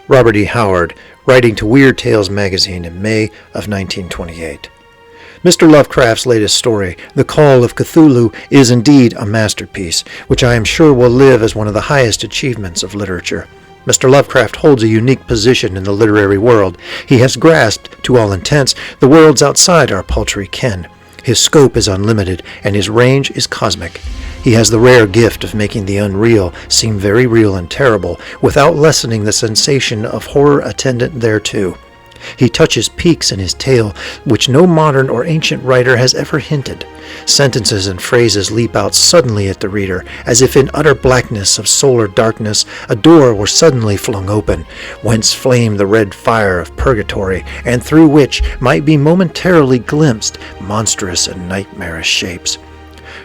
Robert E. Howard, writing to Weird Tales magazine in May of 1928. Mr. Lovecraft's latest story, The Call of Cthulhu, is indeed a masterpiece, which I am sure will live as one of the highest achievements of literature. Mr. Lovecraft holds a unique position in the literary world. He has grasped, to all intents, the worlds outside our paltry ken. His scope is unlimited, and his range is cosmic. He has the rare gift of making the unreal seem very real and terrible, without lessening the sensation of horror attendant thereto. He touches peaks in his tale which no modern or ancient writer has ever hinted. Sentences and phrases leap out suddenly at the reader, as if in utter blackness of solar darkness a door were suddenly flung open, whence flamed the red fire of purgatory, and through which might be momentarily glimpsed monstrous and nightmarish shapes.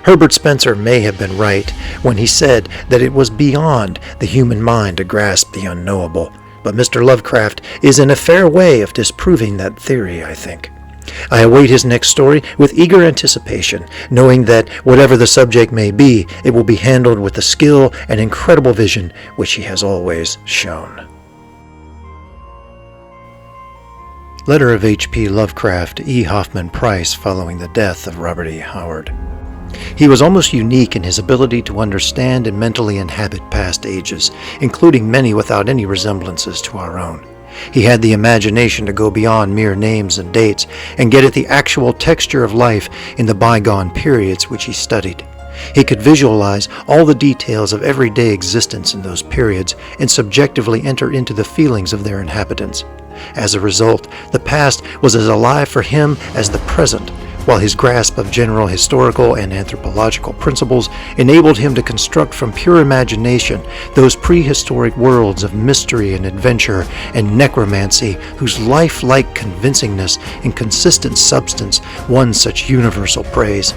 Herbert Spencer may have been right when he said that it was beyond the human mind to grasp the unknowable. But Mr. Lovecraft is in a fair way of disproving that theory, I think. I await his next story with eager anticipation, knowing that whatever the subject may be, it will be handled with the skill and incredible vision which he has always shown. Letter of H.P. Lovecraft, E. Hoffman Price, following the death of Robert E. Howard. He was almost unique in his ability to understand and mentally inhabit past ages, including many without any resemblances to our own. He had the imagination to go beyond mere names and dates and get at the actual texture of life in the bygone periods which he studied. He could visualize all the details of everyday existence in those periods and subjectively enter into the feelings of their inhabitants. As a result, the past was as alive for him as the present, while his grasp of general historical and anthropological principles enabled him to construct from pure imagination those prehistoric worlds of mystery and adventure and necromancy whose lifelike convincingness and consistent substance won such universal praise.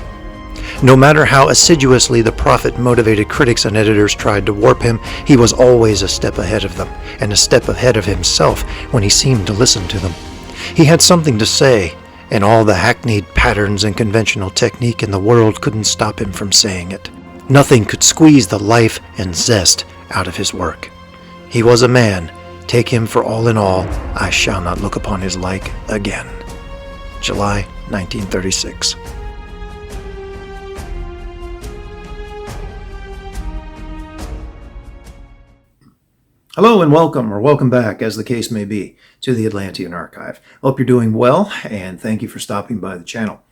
No matter how assiduously the profit-motivated critics and editors tried to warp him, he was always a step ahead of them, and a step ahead of himself when he seemed to listen to them. He had something to say, and all the hackneyed patterns and conventional technique in the world couldn't stop him from saying it. Nothing could squeeze the life and zest out of his work. He was a man. Take him for all in all. I shall not look upon his like again. July 1936. Hello and welcome, or welcome back, as the case may be, to the Atlantean Archive. Hope you're doing well, and thank you for stopping by the channel.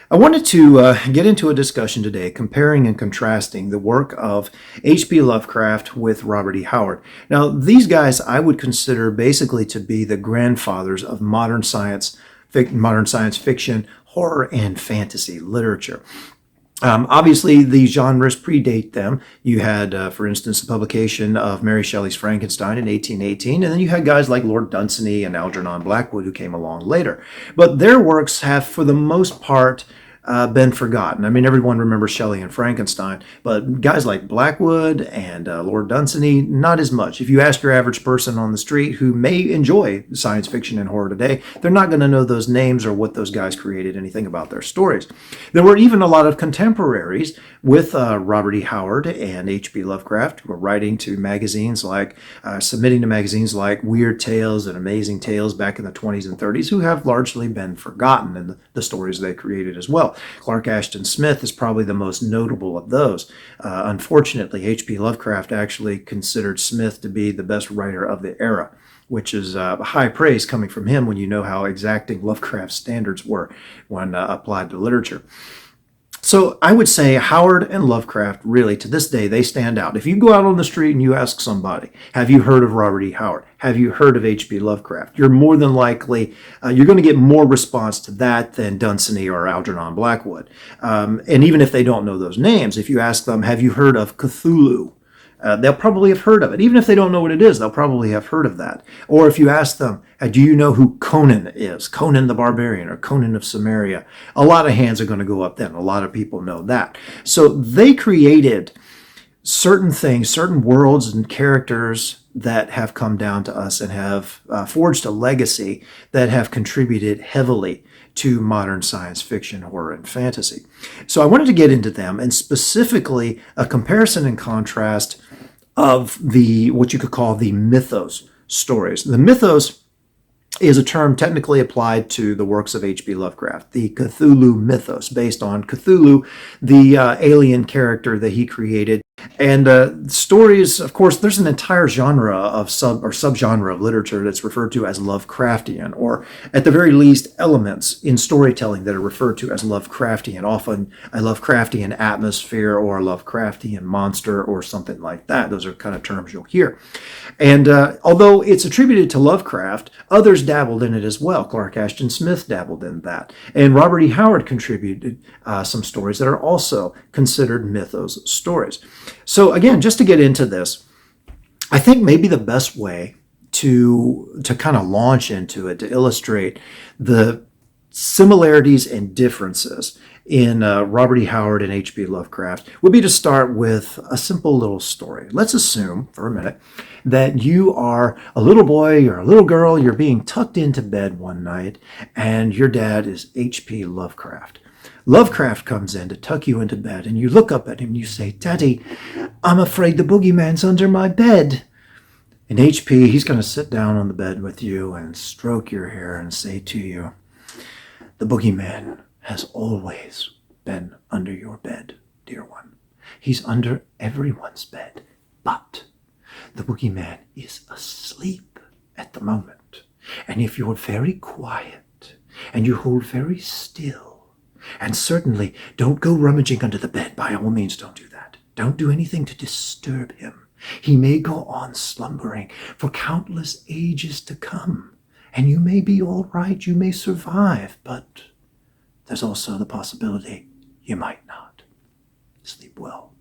I wanted to get into a discussion today comparing and contrasting the work of H.P. Lovecraft with Robert E. Howard. Now, these guys I would consider basically to be the grandfathers of modern science fiction, horror, and fantasy literature. Obviously, these genres predate them. You had, for instance, the publication of Mary Shelley's Frankenstein in 1818, and then you had guys like Lord Dunsany and Algernon Blackwood who came along later. But their works have, for the most part, been forgotten. I mean, everyone remembers Shelley and Frankenstein, but guys like Blackwood and Lord Dunsany, not as much. If you ask your average person on the street who may enjoy science fiction and horror today, they're not going to know those names or what those guys created, anything about their stories. There were even a lot of contemporaries with Robert E. Howard and H.P. Lovecraft who were writing to magazines like, submitting to magazines like Weird Tales and Amazing Tales back in the 20s and 30s, who have largely been forgotten in the stories they created as well. Clark Ashton Smith is probably the most notable of those. Unfortunately, H.P. Lovecraft actually considered Smith to be the best writer of the era, which is high praise coming from him when you know how exacting Lovecraft's standards were when applied to literature. So I would say Howard and Lovecraft, really, to this day, they stand out. If you go out on the street and you ask somebody, have you heard of Robert E. Howard? Have you heard of H.P. Lovecraft? You're more than likely, you're going to get more response to that than Dunsany or Algernon Blackwood. And even if they don't know those names, if you ask them, have you heard of Cthulhu? They'll probably have heard of it. Even if they don't know what it is, they'll probably have heard of that. Or if you ask them, do you know who Conan is? Conan the Barbarian or Conan of Samaria? A lot of hands are going to go up then. A lot of people know that. So they created certain things, certain worlds and characters that have come down to us and have forged a legacy that have contributed heavily to modern science fiction, horror, and fantasy. So I wanted to get into them, and specifically a comparison and contrast of what you could call the mythos stories. The mythos is a term technically applied to the works of H.P. Lovecraft, the Cthulhu mythos, based on Cthulhu, the alien character that he created. And stories, of course, there's an entire genre of subgenre of literature that's referred to as Lovecraftian, or at the very least, elements in storytelling that are referred to as Lovecraftian, often a Lovecraftian atmosphere or a Lovecraftian monster or something like that. Those are kind of terms you'll hear. And although it's attributed to Lovecraft, others dabbled in it as well. Clark Ashton Smith dabbled in that. And Robert E. Howard contributed some stories that are also considered mythos stories. So again, just to get into this, I think maybe the best way to kind of launch into it, to illustrate the similarities and differences in Robert E. Howard and H.P. Lovecraft would be to start with a simple little story. Let's assume for a minute that you are a little boy or a little girl, you're being tucked into bed one night, and your dad is H.P. Lovecraft. Lovecraft comes in to tuck you into bed, and you look up at him and you say, "Daddy, I'm afraid the boogeyman's under my bed." And H.P., he's going to sit down on the bed with you and stroke your hair and say to you, "The boogeyman has always been under your bed, dear one. He's under everyone's bed, but the boogeyman is asleep at the moment. And if you're very quiet and you hold very still, and certainly don't go rummaging under the bed, by all means don't do that. Don't do anything to disturb him. He may go on slumbering for countless ages to come, and you may be all right, you may survive, but there's also the possibility you might not. Sleep well."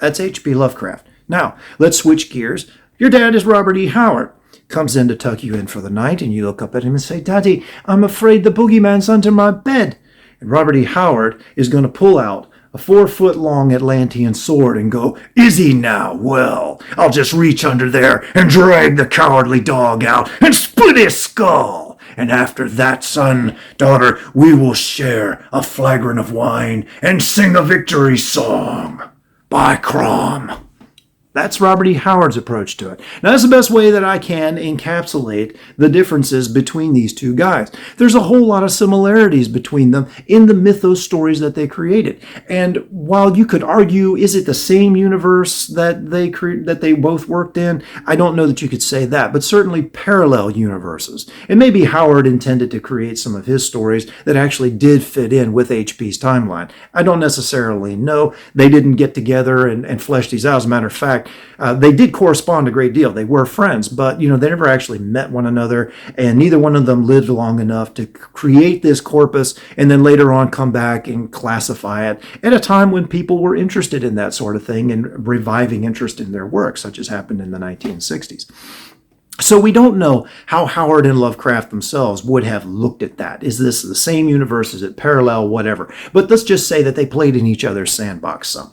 That's H.P. Lovecraft. Now, let's switch gears. Your dad is Robert E. Howard. Comes in to tuck you in for the night, and you look up at him and say, "Daddy, I'm afraid the boogeyman's under my bed." And Robert E. Howard is going to pull out a 4-foot-long Atlantean sword and go, "Is he now? Well, I'll just reach under there and drag the cowardly dog out and split his skull. And after that, son, daughter, we will share a flagon of wine and sing a victory song. By Crom." That's Robert E. Howard's approach to it. Now, that's the best way that I can encapsulate the differences between these two guys. There's a whole lot of similarities between them in the mythos stories that they created. And while you could argue, is it the same universe that they both worked in? I don't know that you could say that, but certainly parallel universes. And maybe Howard intended to create some of his stories that actually did fit in with H.P.'s timeline. I don't necessarily know. They didn't get together and flesh these out. As a matter of fact, they did correspond a great deal. They were friends, but they never actually met one another, and neither one of them lived long enough to create this corpus and then later on come back and classify it at a time when people were interested in that sort of thing and reviving interest in their work, such as happened in the 1960s. So we don't know how Howard and Lovecraft themselves would have looked at that. Is this the same universe? Is it parallel? Whatever. But let's just say that they played in each other's sandbox some.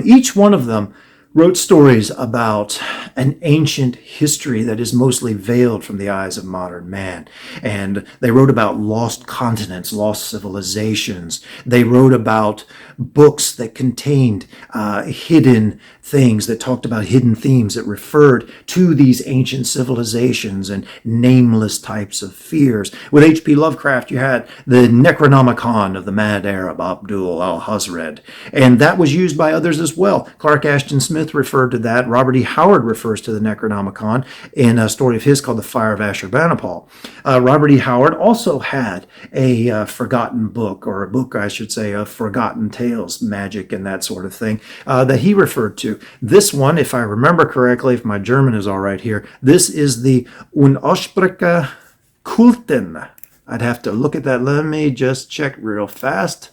Each one of them wrote stories about an ancient history that is mostly veiled from the eyes of modern man. And they wrote about lost continents, lost civilizations. They wrote about books that contained hidden things, that talked about hidden themes, that referred to these ancient civilizations and nameless types of fears. With H.P. Lovecraft, you had the Necronomicon of the mad Arab Abdul al-Hazred, and that was used by others as well. Clark Ashton Smith referred to that. Robert E. Howard refers to the Necronomicon in a story of his called The Fire of Ashurbanipal. Robert E. Howard also had a forgotten book, or a book, I should say, of forgotten tales, magic and that sort of thing, that he referred to. This one, if I remember correctly, if my German is all right here, this is the Unaussprechliche Kulten. I'd have to look at that. Let me just check real fast.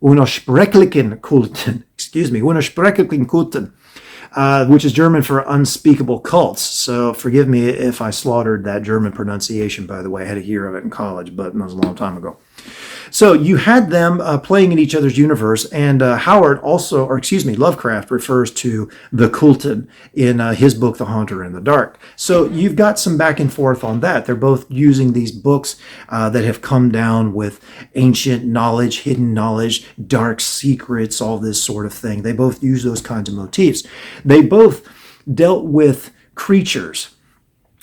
Unaussprechlichen Kulten. Excuse me. Unaussprechlichen Kulten. Which is German for unspeakable cults. So forgive me if I slaughtered that German pronunciation, by the way. I had a year of it in college, but it was a long time ago. So you had them playing in each other's universe, and Lovecraft refers to the Kulten in his book, The Haunter in the Dark. So you've got some back and forth on that. They're both using these books that have come down with ancient knowledge, hidden knowledge, dark secrets, all this sort of thing. They both use those kinds of motifs. They both dealt with creatures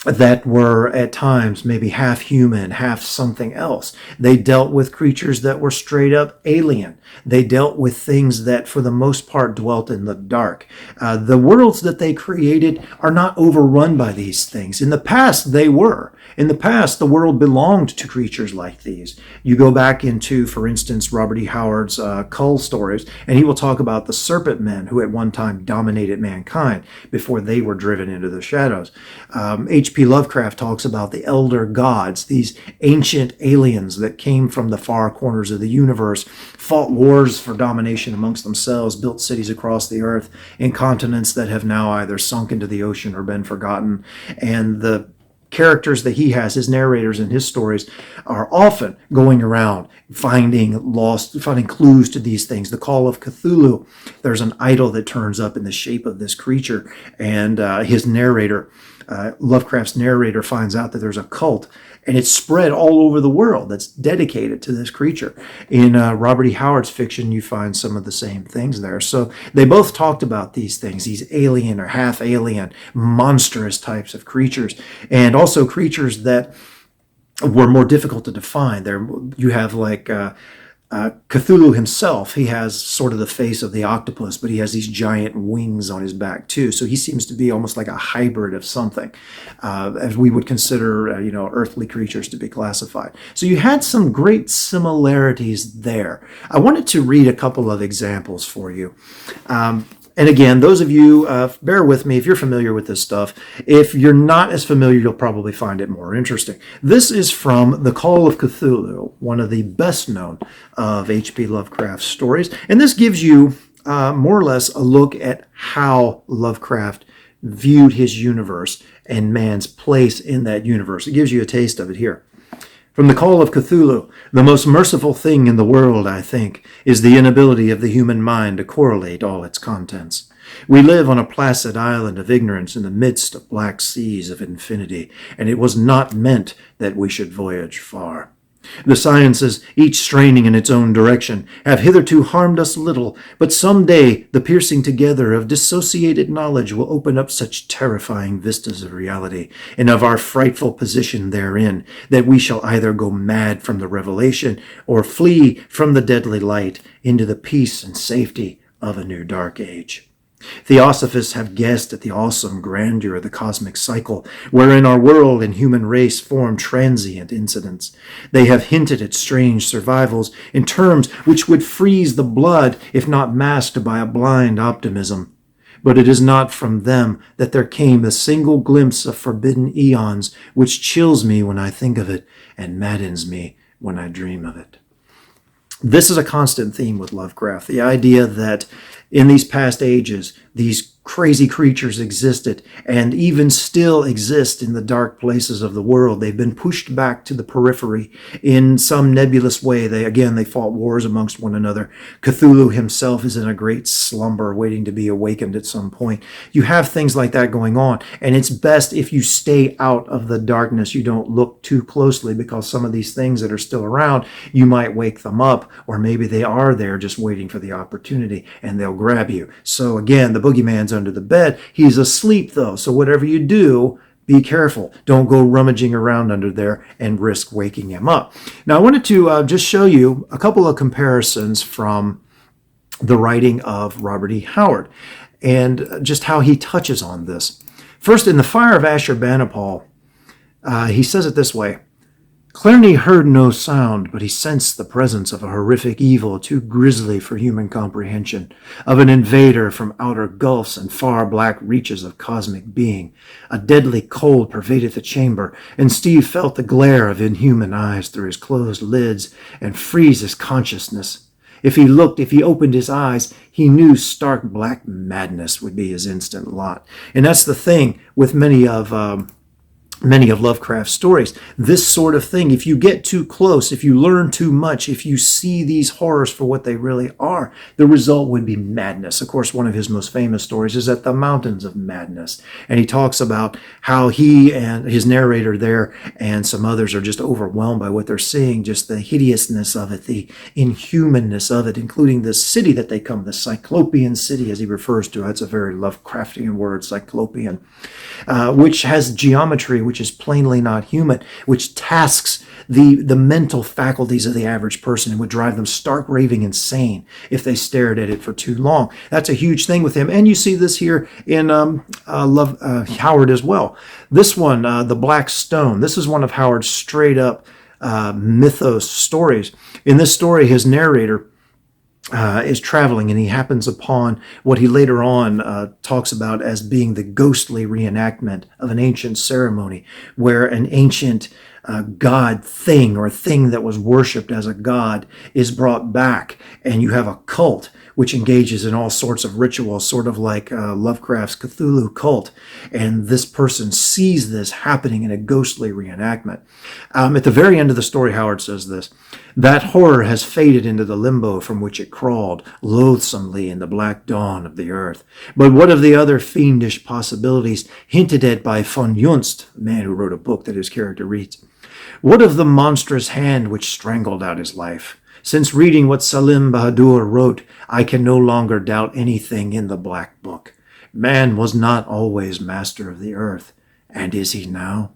that were at times maybe half human, half something else. They dealt with creatures that were straight up alien. They dealt with things that for the most part dwelt in the dark. The worlds that they created are not overrun by these things. In the past, they were. In the past, the world belonged to creatures like these. You go back into, for instance, Robert E. Howard's Cull stories, and he will talk about the serpent men who at one time dominated mankind before they were driven into the shadows. H.P. Lovecraft talks about the elder gods, these ancient aliens that came from the far corners of the universe, fought wars for domination amongst themselves, built cities across the earth in continents that have now either sunk into the ocean or been forgotten. And the characters that he has, his narrators in his stories, are often going around finding clues to these things. The Call of Cthulhu, there's an idol that turns up in the shape of this creature, and his narrator, Lovecraft's narrator, finds out that there's a cult, and it's spread all over the world that's dedicated to this creature. In Robert E. Howard's fiction, you find some of the same things there. So they both talked about these things, these alien or half alien, monstrous types of creatures, and also creatures that were more difficult to define. There you have like Cthulhu himself. He has sort of the face of the octopus, but he has these giant wings on his back too. So he seems to be almost like a hybrid of something, as we would consider, earthly creatures to be classified. So you had some great similarities there. I wanted to read a couple of examples for you. And again, those of you, bear with me if you're familiar with this stuff. If you're not as familiar, you'll probably find it more interesting. This is from The Call of Cthulhu, one of the best known of H.P. Lovecraft's stories. And this gives you more or less a look at how Lovecraft viewed his universe and man's place in that universe. It gives you a taste of it here. From The Call of Cthulhu, the most merciful thing in the world, I think, is the inability of the human mind to correlate all its contents. We live on a placid island of ignorance in the midst of black seas of infinity, and it was not meant that we should voyage far. The sciences, each straining in its own direction, have hitherto harmed us little, but some day the piercing together of dissociated knowledge will open up such terrifying vistas of reality and of our frightful position therein, that we shall either go mad from the revelation or flee from the deadly light into the peace and safety of a new dark age. Theosophists have guessed at the awesome grandeur of the cosmic cycle, wherein our world and human race form transient incidents. They have hinted at strange survivals in terms which would freeze the blood if not masked by a blind optimism. But it is not from them that there came a single glimpse of forbidden eons, which chills me when I think of it and maddens me when I dream of it. This is a constant theme with Lovecraft, the idea that in these past ages, these crazy creatures existed and even still exist in the dark places of the world. They've been pushed back to the periphery in some nebulous way. They fought wars amongst one another. Cthulhu himself is in a great slumber waiting to be awakened at some point. You have things like that going on, and it's best if you stay out of the darkness. You don't look too closely, because some of these things that are still around, you might wake them up, or maybe they are there just waiting for the opportunity and they'll grab you. So again, the boogeyman's under the bed. He's asleep though, so whatever you do, be careful. Don't go rummaging around under there and risk waking him up. Now I wanted to just show you a couple of comparisons from the writing of Robert E. Howard and just how he touches on this. First, in The Fire of Ashurbanipal, he says it this way: Clarny heard no sound, but he sensed the presence of a horrific evil too grisly for human comprehension, of an invader from outer gulfs and far black reaches of cosmic being. A deadly cold pervaded the chamber, and Steve felt the glare of inhuman eyes through his closed lids and freeze his consciousness. If he opened his eyes, he knew stark black madness would be his instant lot. And that's the thing with many of Lovecraft's stories. This sort of thing, if you get too close, if you learn too much, if you see these horrors for what they really are, the result would be madness. Of course, one of his most famous stories is At the Mountains of Madness. And he talks about how he and his narrator there and some others are just overwhelmed by what they're seeing, just the hideousness of it, the inhumanness of it, including the city that they come, the Cyclopean city, as he refers to. That's a very Lovecraftian word, Cyclopean, which has geometry, which is plainly not human, which tasks the mental faculties of the average person and would drive them stark raving insane if they stared at it for too long. That's a huge thing with him. And you see this here in Howard as well. This one, The Black Stone, this is one of Howard's straight up mythos stories. In this story, his narrator is traveling, and he happens upon what he later on talks about as being the ghostly reenactment of an ancient ceremony where an ancient god thing or thing that was worshipped as a god is brought back, and you have a cult which engages in all sorts of rituals, sort of like Lovecraft's Cthulhu cult. And this person sees this happening in a ghostly reenactment. At the very end of the story, Howard says this: "That horror has faded into the limbo from which it crawled loathsomely in the black dawn of the earth. But what of the other fiendish possibilities hinted at by von Junst," the man who wrote a book that his character reads? "What of the monstrous hand which strangled out his life? Since reading what Salim Bahadur wrote, I can no longer doubt anything in the Black Book. Man was not always master of the earth, and is he now?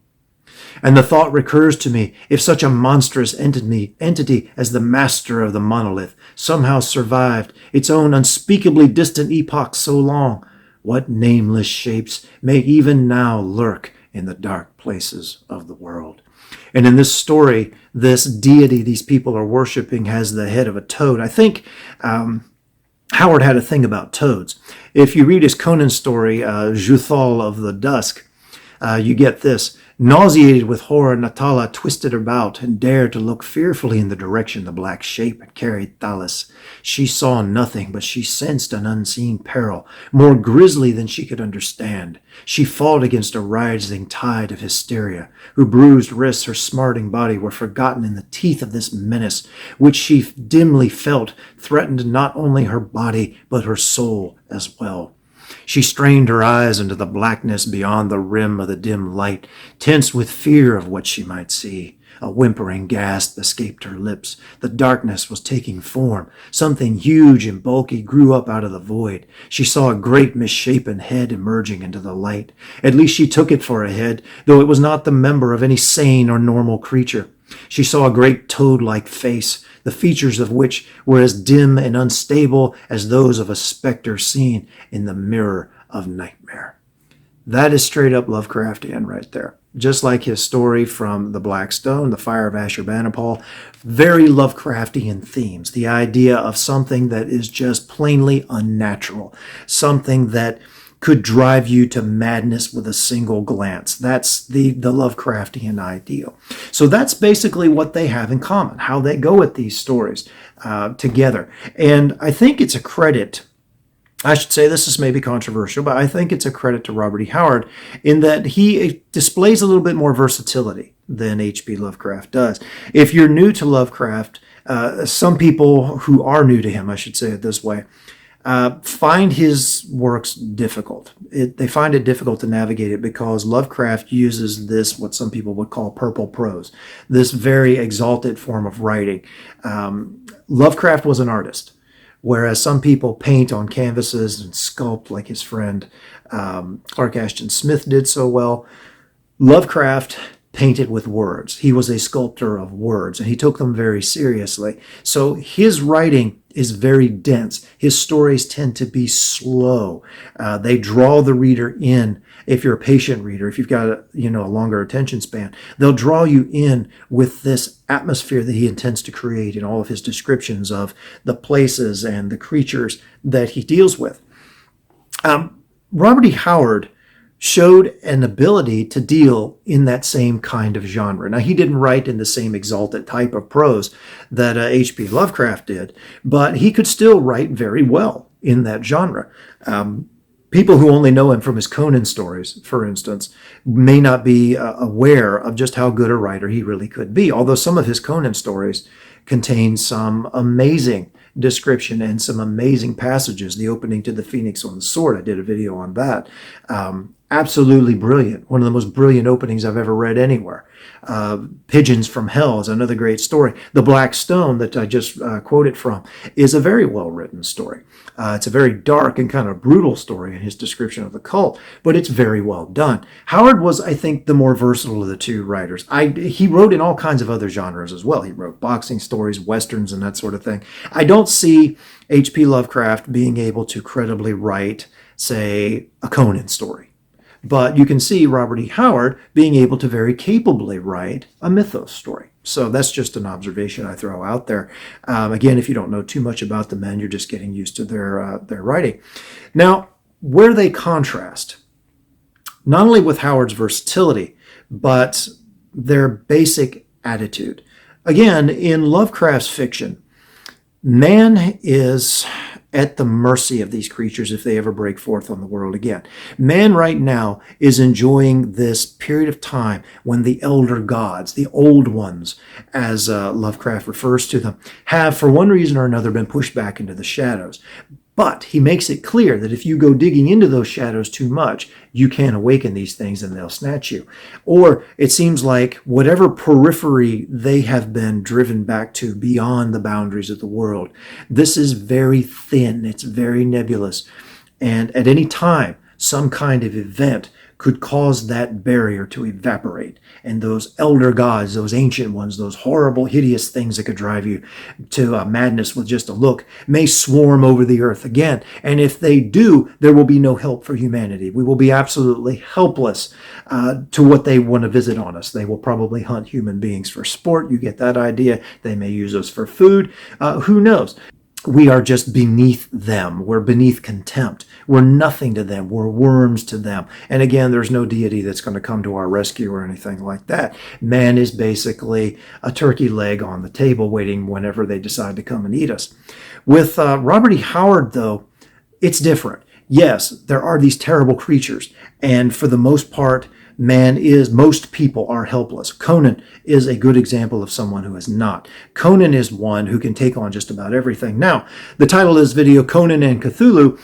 And the thought recurs to me, if such a monstrous entity as the master of the monolith somehow survived its own unspeakably distant epoch so long, what nameless shapes may even now lurk in the dark places of the world?" And in this story, this deity these people are worshiping has the head of a toad. I think Howard had a thing about toads. If you read his Conan story, Xuthal of the Dusk, you get this: "Nauseated with horror, Natala twisted about and dared to look fearfully in the direction the black shape had carried Thalis. She saw nothing, but she sensed an unseen peril, more grisly than she could understand. She fought against a rising tide of hysteria. Her bruised wrists, her smarting body were forgotten in the teeth of this menace, which she dimly felt threatened not only her body, but her soul as well. She strained her eyes into the blackness beyond the rim of the dim light, tense with fear of what she might see. A whimpering gasp escaped her lips. The darkness was taking form. Something huge and bulky grew up out of the void. She saw a great misshapen head emerging into the light. At least she took it for a head, though it was not the member of any sane or normal creature. She saw a great toad-like face, the features of which were as dim and unstable as those of a specter seen in the mirror of nightmare." That is straight up Lovecraftian right there. Just like his story from The Black Stone, The Fire of Ashurbanipal, very Lovecraftian themes. The idea of something that is just plainly unnatural, something that could drive you to madness with a single glance. That's the Lovecraftian ideal. So that's basically what they have in common, how they go at these stories together. And I think it's a credit, I should say this is maybe controversial, but I think it's a credit to Robert E. Howard in that he displays a little bit more versatility than H.P. Lovecraft does. If you're new to Lovecraft, some people who are new to him, I should say it this way, find his works difficult. They find it difficult to navigate it because Lovecraft uses this, what some people would call purple prose, this very exalted form of writing. Lovecraft was an artist, whereas some people paint on canvases and sculpt like his friend Clark Ashton Smith did so well. Lovecraft painted with words. He was a sculptor of words, and he took them very seriously. So his writing is very dense. His stories tend to be slow. They draw the reader in. If you're a patient reader, if you've got a longer attention span, they'll draw you in with this atmosphere that he intends to create in all of his descriptions of the places and the creatures that he deals with. Robert E. Howard showed an ability to deal in that same kind of genre. Now, he didn't write in the same exalted type of prose that H.P. Lovecraft did, but he could still write very well in that genre. People who only know him from his Conan stories, for instance, may not be aware of just how good a writer he really could be, although some of his Conan stories contain some amazing description and some amazing passages. The opening to The Phoenix on the Sword, I did a video on that. absolutely brilliant. One of the most brilliant openings I've ever read anywhere. Pigeons from Hell is another great story. The Black Stone that I just quoted from is a very well-written story. It's a very dark and kind of brutal story in his description of the cult, but it's very well done. Howard was, I think, the more versatile of the two writers. He wrote in all kinds of other genres as well. He wrote boxing stories, westerns, and that sort of thing. I don't see H.P. Lovecraft being able to credibly write, say, a Conan story. But you can see Robert E. Howard being able to very capably write a Mythos story. So that's just an observation I throw out there. Again, if you don't know too much about the men, you're just getting used to their writing. Now, where they contrast, not only with Howard's versatility, but their basic attitude. Again, in Lovecraft's fiction, man is at the mercy of these creatures if they ever break forth on the world again. Man right now is enjoying this period of time when the elder gods, the old ones, as Lovecraft refers to them, have for one reason or another been pushed back into the shadows. But he makes it clear that if you go digging into those shadows too much, you can awaken these things and they'll snatch you. Or it seems like whatever periphery they have been driven back to beyond the boundaries of the world, this is very thin, it's very nebulous. And at any time, some kind of event could cause that barrier to evaporate. And those elder gods, those ancient ones, those horrible, hideous things that could drive you to madness with just a look, may swarm over the earth again. And if they do, there will be no help for humanity. We will be absolutely helpless to what they want to visit on us. They will probably hunt human beings for sport. You get that idea. They may use us for food. Who knows? We are just beneath them. We're beneath contempt. We're nothing to them. We're worms to them. And again, there's no deity that's going to come to our rescue or anything like that. Man is basically a turkey leg on the table waiting whenever they decide to come and eat us. With Robert E. Howard, though, it's different. Yes, there are these terrible creatures. And for the most part, most people are helpless. Conan is a good example of someone who is not. Conan is one who can take on just about everything. Now, the title of this video, Conan and Cthulhu.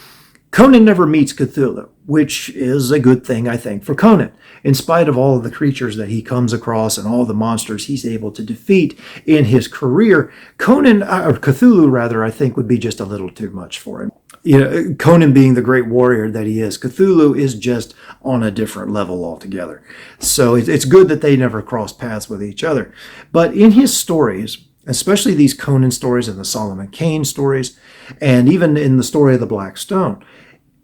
Conan never meets Cthulhu, which is a good thing, I think, for Conan. In spite of all of the creatures that he comes across and all the monsters he's able to defeat in his career, Cthulhu rather, I think would be just a little too much for him. You know, Conan being the great warrior that he is, Cthulhu is just on a different level altogether. So it's good that they never cross paths with each other. But in his stories, especially these Conan stories and the Solomon Kane stories, and even in the story of the Black Stone,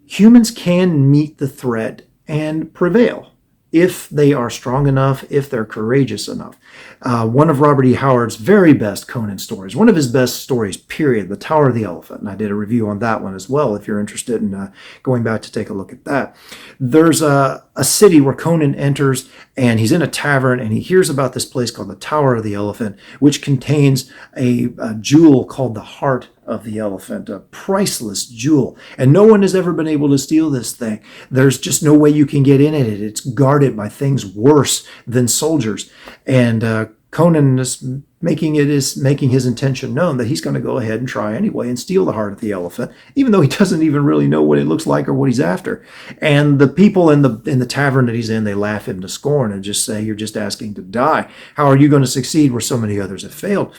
humans can meet the threat and prevail if they are strong enough, if they're courageous enough. One of Robert E. Howard's very best Conan stories, one of his best stories, period, The Tower of the Elephant, and I did a review on that one as well if you're interested in going back to take a look at that. There's a city where Conan enters, and he's in a tavern, and he hears about this place called the Tower of the Elephant, which contains a jewel called the Heart of the Elephant, a priceless jewel. And no one has ever been able to steal this thing. There's just no way you can get in it. It's guarded by things worse than soldiers. And Conan is making his intention known that he's going to go ahead and try anyway and steal the heart of the elephant, even though he doesn't even really know what it looks like or what he's after. And the people in the tavern that he's in, they laugh him to scorn and just say, "You're just asking to die. How are you going to succeed where so many others have failed?"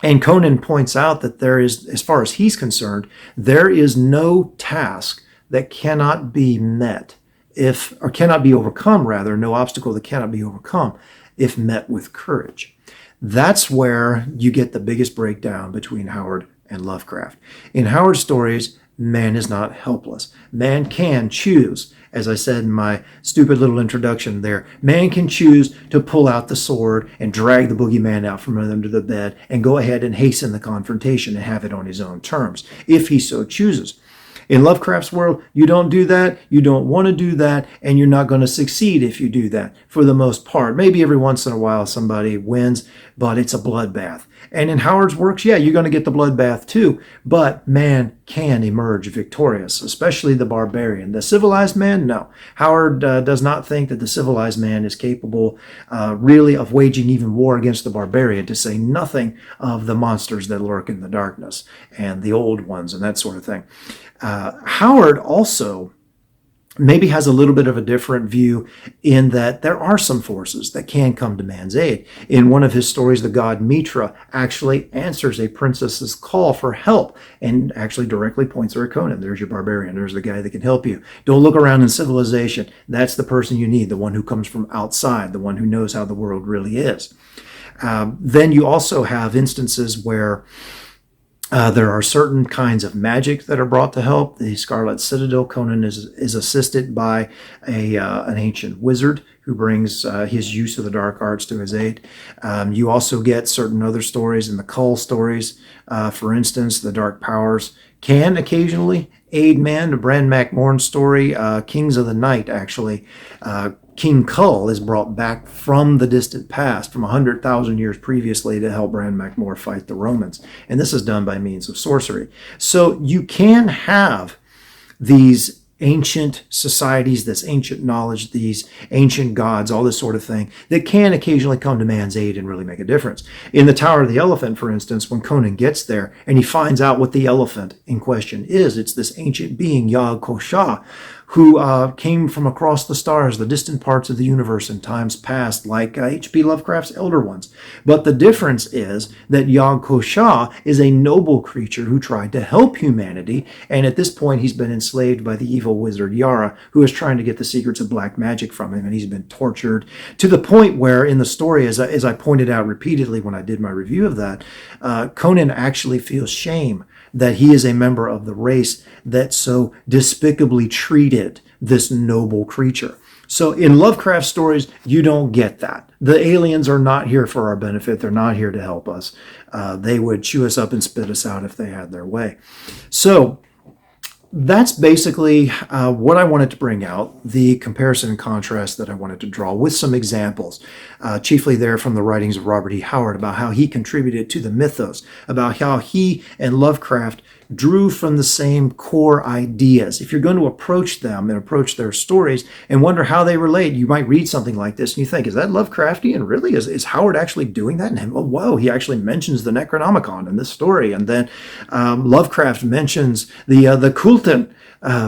And Conan points out that there is, as far as he's concerned, there is no task that cannot be met or cannot be overcome, rather, no obstacle that cannot be overcome if met with courage. That's where you get the biggest breakdown between Howard and Lovecraft. In Howard's stories, man is not helpless. Man can choose, as I said in my stupid little introduction there, man can choose to pull out the sword and drag the boogeyman out from under the bed and go ahead and hasten the confrontation and have it on his own terms, if he so chooses. In Lovecraft's world, you don't do that, you don't want to do that, and you're not going to succeed if you do that, for the most part. Maybe every once in a while somebody wins, but it's a bloodbath. And in Howard's works, yeah, you're going to get the bloodbath too, but man can emerge victorious, especially the barbarian. The civilized man, no. Howard does not think that the civilized man is capable really of waging even war against the barbarian, to say nothing of the monsters that lurk in the darkness and the old ones and that sort of thing. Howard also maybe has a little bit of a different view in that there are some forces that can come to man's aid. In one of his stories, the god Mitra actually answers a princess's call for help and actually directly points her at Conan. There's your barbarian. There's the guy that can help you. Don't look around in civilization. That's the person you need, the one who comes from outside, the one who knows how the world really is. Then you also have instances where there are certain kinds of magic that are brought to help. The Scarlet Citadel, Conan is assisted by an ancient wizard who brings his use of the dark arts to his aid. You also get certain other stories in the Cull stories. For instance, the dark powers can occasionally aid man. The Bran MacMorn story, Kings of the Night, actually, King Cull is brought back from the distant past, from 100,000 years previously, to help Bran MacMorn fight the Romans. And this is done by means of sorcery. So you can have these ancient societies, this ancient knowledge, these ancient gods, all this sort of thing, that can occasionally come to man's aid and really make a difference. In the Tower of the Elephant, for instance, when Conan gets there and he finds out what the elephant in question is, it's this ancient being, Yog-Kosha, who came from across the stars, the distant parts of the universe in times past, like H.P. Lovecraft's Elder Ones. But the difference is that Yog-Kosha is a noble creature who tried to help humanity, and at this point he's been enslaved by the evil wizard Yara, who is trying to get the secrets of black magic from him, and he's been tortured to the point where in the story, as I pointed out repeatedly when I did my review of that, Conan actually feels shame that he is a member of the race that so despicably treated this noble creature. So in Lovecraft stories, you don't get that. The aliens are not here for our benefit. They're not here to help us. They would chew us up and spit us out if they had their way. So that's basically what I wanted to bring out, the comparison and contrast that I wanted to draw with some examples, chiefly there from the writings of Robert E. Howard about how he contributed to the mythos, about how he and Lovecraft drew from the same core ideas. If you're going to approach them and approach their stories and wonder how they relate, you might read something like this and you think, is that Lovecraftian? Really? Is Howard actually doing that? And oh, whoa, he actually mentions the Necronomicon in this story. And then Lovecraft mentions the Kultan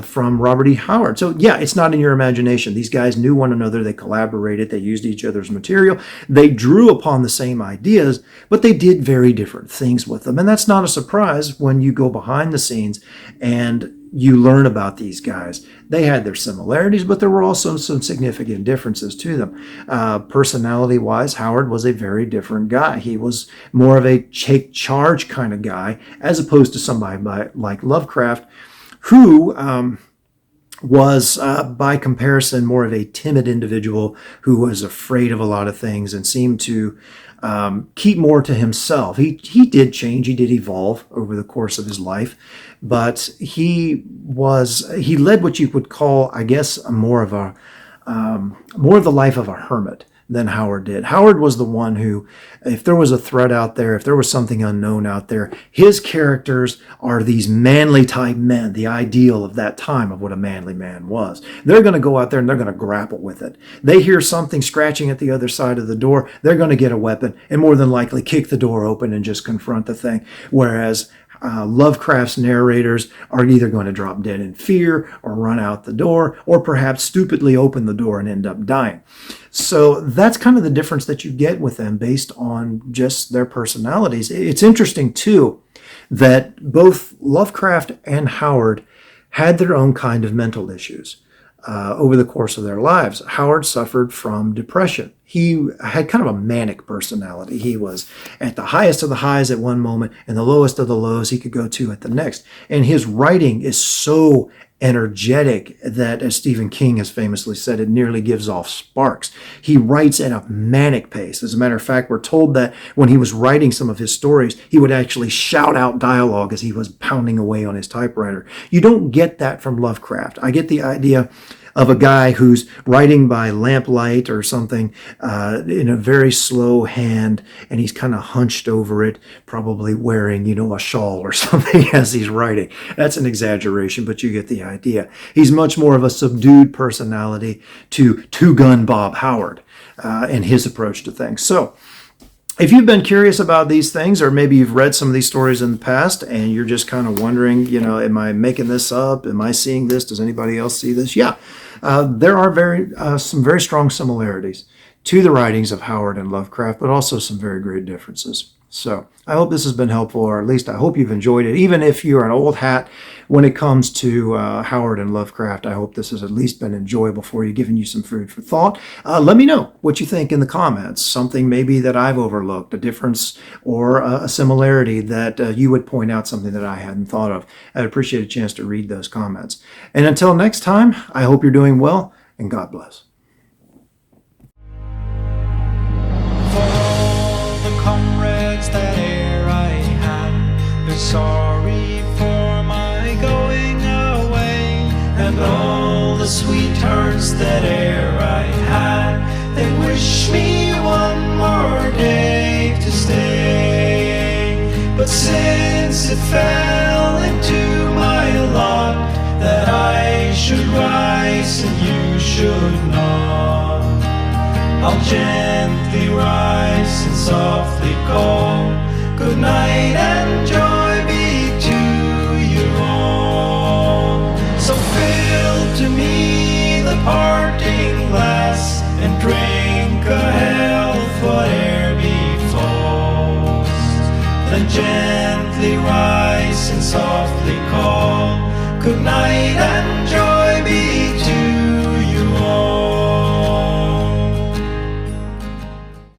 from Robert E. Howard. So yeah, it's not in your imagination. These guys knew one another. They collaborated. They used each other's material. They drew upon the same ideas, but they did very different things with them. And that's not a surprise when you go behind the scenes and you learn about these guys. They had their similarities, but there were also some significant differences to them. Personality-wise, Howard was a very different guy. He was more of a take charge kind of guy, as opposed to somebody like Lovecraft, who was, by comparison, more of a timid individual who was afraid of a lot of things and seemed to keep more to himself. He did change, he did evolve over the course of his life, but he led what you would call, I guess, more of the life of a hermit than Howard did. Howard was the one who, if there was a threat out there, if there was something unknown out there, his characters are these manly type men, the ideal of that time of what a manly man was. They're going to go out there and they're going to grapple with it. They hear something scratching at the other side of the door, they're going to get a weapon and more than likely kick the door open and just confront the thing. Whereas Lovecraft's narrators are either going to drop dead in fear or run out the door or perhaps stupidly open the door and end up dying. So that's kind of the difference that you get with them based on just their personalities. It's interesting, too, that both Lovecraft and Howard had their own kind of mental issues over the course of their lives. Howard suffered from depression. He had kind of a manic personality. He was at the highest of the highs at one moment and the lowest of the lows he could go to at the next. And his writing is so energetic that, as Stephen King has famously said, it nearly gives off sparks. He writes at a manic pace. As a matter of fact, we're told that when he was writing some of his stories, he would actually shout out dialogue as he was pounding away on his typewriter. You don't get that from Lovecraft. I get the idea of a guy who's writing by lamplight or something in a very slow hand, and he's kind of hunched over it, probably wearing, a shawl or something as he's writing. That's an exaggeration, but you get the idea. He's much more of a subdued personality to Two Gun Bob Howard and his approach to things. So If you've been curious about these things, or maybe you've read some of these stories in the past and you're just kind of wondering, am I making this up? Am I seeing this? Does anybody else see this? Yeah, there are some very strong similarities to the writings of Howard and Lovecraft, but also some very great differences. So I hope this has been helpful, or at least I hope you've enjoyed it. Even if you're an old hat when it comes to Howard and Lovecraft, I hope this has at least been enjoyable for you, giving you some food for thought. Let me know what you think in the comments. Something maybe that I've overlooked, a difference or a similarity that you would point out, something that I hadn't thought of. I'd appreciate a chance to read those comments. And until next time, I hope you're doing well, and God bless. Comrades that e'er I had, they're sorry for my going away, and all the sweethearts that e'er I had, they wish me one more day to stay. But since it fell into my lot that I should rise and you should not, I'll gently rise and softly call, good night and joy be to you all. So fill to me the parting glass, and drink a health whate'er befalls. Then gently rise and softly call, good night and joy